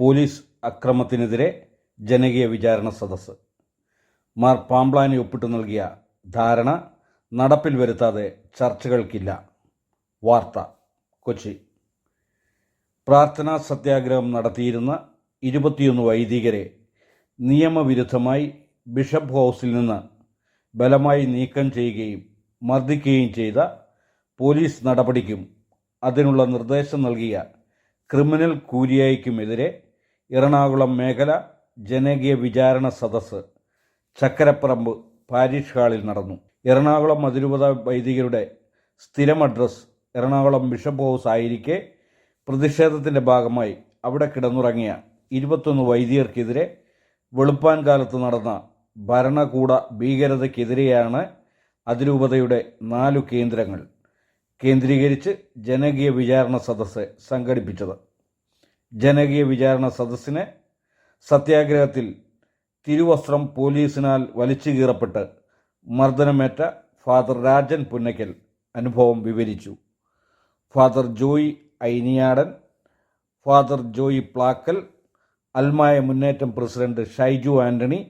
Police അക്രമത്തിനെതിരെ ജനകീയ വിചാരണ സദസ്സ്. മാർ പാംബ്ലാനി ഒപ്പിട്ട് നൽകിയ ധാരണ നടപ്പിൽ വരുത്താതെ ചർച്ചകൾക്കില്ല. വാർത്ത കൊച്ചി. പ്രാർത്ഥനാ സത്യാഗ്രഹം നടത്തിയിരുന്ന 21 വൈദികരെ നിയമവിരുദ്ധമായി ബിഷപ്പ് ഹൗസിൽ നിന്ന് ബലമായി നീക്കം ചെയ്യുകയും മർദ്ദിക്കുകയും ചെയ്ത പോലീസ് നടപടിക്കും അതിനുള്ള നിർദ്ദേശം നൽകിയ ക്രിമിനൽ കൂരിയായ്ക്കുമെതിരെ എറണാകുളം മേഖല ജനകീയ വിചാരണ സദസ്സ് ചക്കരപ്പറമ്പ് പാരിഷ് ഹാളിൽ നടന്നു. എറണാകുളം അതിരൂപത വൈദികരുടെ സ്ഥിരം അഡ്രസ് എറണാകുളം ബിഷപ്പ് ഹൗസ് ആയിരിക്കെ പ്രതിഷേധത്തിൻ്റെ ഭാഗമായി അവിടെ കിടന്നുറങ്ങിയ 21 വൈദികർക്കെതിരെ വെളുപ്പാൻ കാലത്ത് നടന്ന ഭരണകൂട ഭീകരതയ്ക്കെതിരെയാണ് അതിരൂപതയുടെ 4 കേന്ദ്രങ്ങൾ കേന്ദ്രീകരിച്ച് ജനകീയ വിചാരണ സദസ്സ് സംഘടിപ്പിച്ചത്. ജനകീയ വിചാരണ സദസ്സിന് സത്യാഗ്രഹത്തിൽ തിരുവസ്ത്രം പോലീസിനാൽ വലിച്ചു കീറപ്പെട്ട് മർദ്ദനമേറ്റ ഫാദർ രാജൻ പുന്നയ്ക്കൽ അനുഭവം വിവരിച്ചു. ഫാദർ ജോയി ഐനിയാടൻ, ഫാദർ ജോയി പ്ലാക്കൽ, അൽമായ മുന്നേറ്റം പ്രസിഡന്റ് ഷൈജു ആന്റണി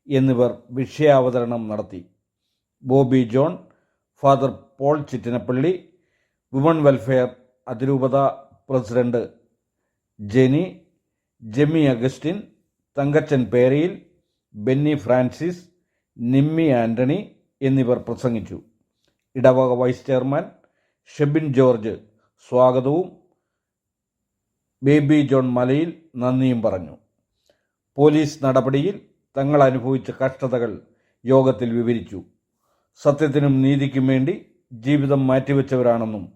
എന്നിവർ വിഷയാവതരണം നടത്തി. Bobby John, Father Paul Chittinappilly, women welfare അതിരൂപത പ്രസിഡന്റ് ജെമി അഗസ്റ്റിൻ, തങ്കച്ചൻ പേരയിൽ, ബെന്നി ഫ്രാൻസിസ്, നിമ്മി ആന്റണി എന്നിവർ പ്രസംഗിച്ചു. ഇടവക വൈസ് ചെയർമാൻ ഷെബിൻ ജോർജ് സ്വാഗതവും ബേബി ജോൺ മലയിൽ നന്ദിയും പറഞ്ഞു. പോലീസ് നടപടിയിൽ തങ്ങൾ അനുഭവിച്ച കഷ്ടതകൾ യോഗത്തിൽ വിവരിച്ചു. സത്യത്തിനും നീതിക്കും വേണ്ടി ജീവിതം മാറ്റിവെച്ചവരാണെന്നും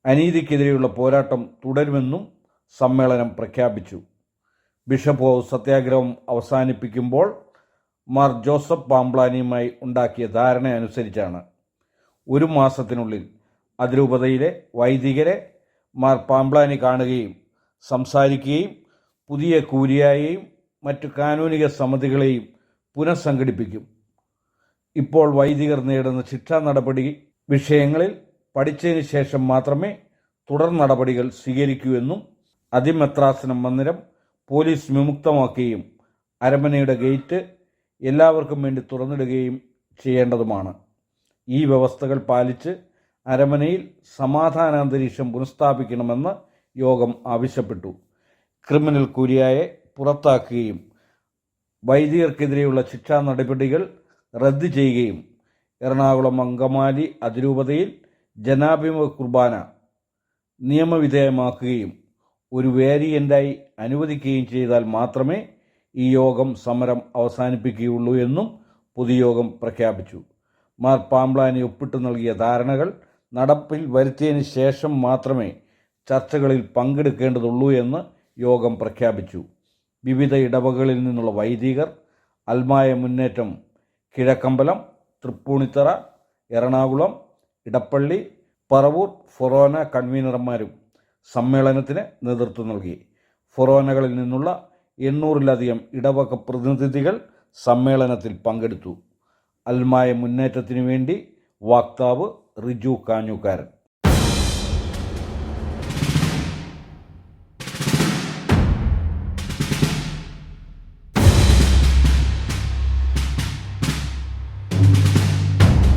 അനീതിക്കെതിരെയുള്ള പോരാട്ടം തുടരുമെന്നും സമ്മേളനം പ്രഖ്യാപിച്ചു. ബിഷപ്പ് ഹൗസ് സത്യാഗ്രഹം അവസാനിപ്പിക്കുമ്പോൾ മാർ ജോസഫ് പാംബ്ലാനിയുമായി ഉണ്ടാക്കിയ ധാരണ അനുസരിച്ചാണ് 1 മാസത്തിനുള്ളിൽ അതിരൂപതയിലെ വൈദികരെ മാർ പാംബ്ലാനി കാണുകയും സംസാരിക്കുകയും പുതിയ കൂരിയായെയും മറ്റു കാനൂനിക സമിതികളെയും പുനഃസംഘടിപ്പിക്കും. ഇപ്പോൾ വൈദികർ നേടുന്ന ശിക്ഷാ നടപടി വിഷയങ്ങളിൽ പഠിച്ചതിന് ശേഷം മാത്രമേ തുടർ നടപടികൾ സ്വീകരിക്കൂ എന്നും അതിമെത്രാസനം മന്ദിരം പോലീസ് വിമുക്തമാക്കുകയും അരമനയുടെ ഗേറ്റ് എല്ലാവർക്കും വേണ്ടി തുറന്നിടുകയും ചെയ്യേണ്ടതുമാണ്. ഈ വ്യവസ്ഥകൾ പാലിച്ച് അരമനയിൽ സമാധാനാന്തരീക്ഷം പുനഃസ്ഥാപിക്കണമെന്ന് യോഗം ആവശ്യപ്പെട്ടു. ക്രിമിനൽ കൂരിയായെ പുറത്താക്കുകയും വൈദികർക്കെതിരെയുള്ള ശിക്ഷാ നടപടികൾ റദ്ദ് ചെയ്യുകയും എറണാകുളം അങ്കമാലി അതിരൂപതയിൽ ജനാഭിമുഖ കുർബാന നിയമവിധേയമാക്കുകയും ഒരു വേരിയൻ്റായി അനുവദിക്കുകയും ചെയ്താൽ മാത്രമേ ഈ യോഗം സമരം അവസാനിപ്പിക്കുകയുള്ളൂ എന്നും പൊതുയോഗം പ്രഖ്യാപിച്ചു. മാർ പാംബ്ലാനി ഒപ്പിട്ട് നൽകിയ ധാരണകൾ നടപ്പിൽ വരുത്തിയതിന് ശേഷം മാത്രമേ ചർച്ചകളിൽ പങ്കെടുക്കേണ്ടതുള്ളൂ എന്ന് യോഗം പ്രഖ്യാപിച്ചു. വിവിധ ഇടവകളിൽ നിന്നുള്ള വൈദികർ, അൽമായ മുന്നേറ്റം കിഴക്കമ്പലം, തൃപ്പൂണിത്തറ, എറണാകുളം, ഇടപ്പള്ളി, പറവൂർ ഫൊറോന കൺവീനർമാരും സമ്മേളനത്തിന് നേതൃത്വം നൽകി. ഫൊറോനകളിൽ നിന്നുള്ള 800-ലധികം ഇടവക പ്രതിനിധികൾ സമ്മേളനത്തിൽ പങ്കെടുത്തു. അൽമായ മുന്നേറ്റത്തിനു വേണ്ടി വക്താവ് റിജു കാഞ്ഞൂക്കാരൻ.